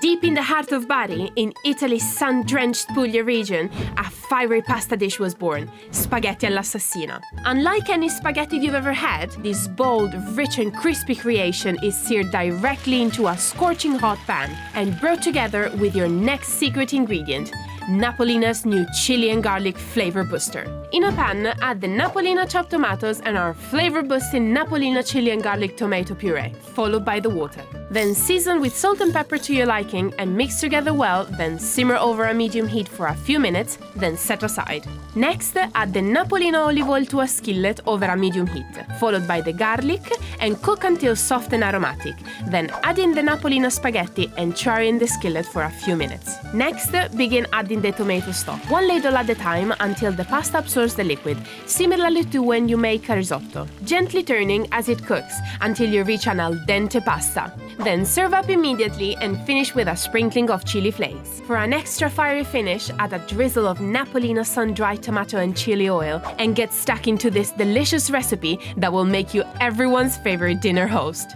Deep in the heart of Bari, in Italy's sun-drenched Puglia region, a fiery pasta dish was born, spaghetti all'assassina. Unlike any spaghetti you've ever had, this bold, rich and crispy creation is seared directly into a scorching hot pan and brought together with your next secret ingredient, Napolina's new Chilli and Garlic Flavour Booster. In a pan, add the Napolina Chopped Tomatoes and our flavor-boosting Napolina Chilli and Garlic Tomato Puree, followed by the water. Then season with salt and pepper to your liking and mix together well, then simmer over a medium heat for a few minutes, then set aside. Next, add the Napolina Olive Oil to a skillet over a medium heat, followed by the garlic and cook until soft and aromatic. Then add in the Napolina Spaghetti and char in the skillet for a few minutes. Next, begin adding the tomato stock, one ladle at a time until the pasta absorbs the liquid, similarly to when you make a risotto, gently turning as it cooks until you reach an al dente pasta. Then serve up immediately and finish with a sprinkling of chili flakes. For an extra fiery finish, add a drizzle of Napolina sun-dried tomato and chili oil and get stuck into this delicious recipe that will make you everyone's favorite dinner host.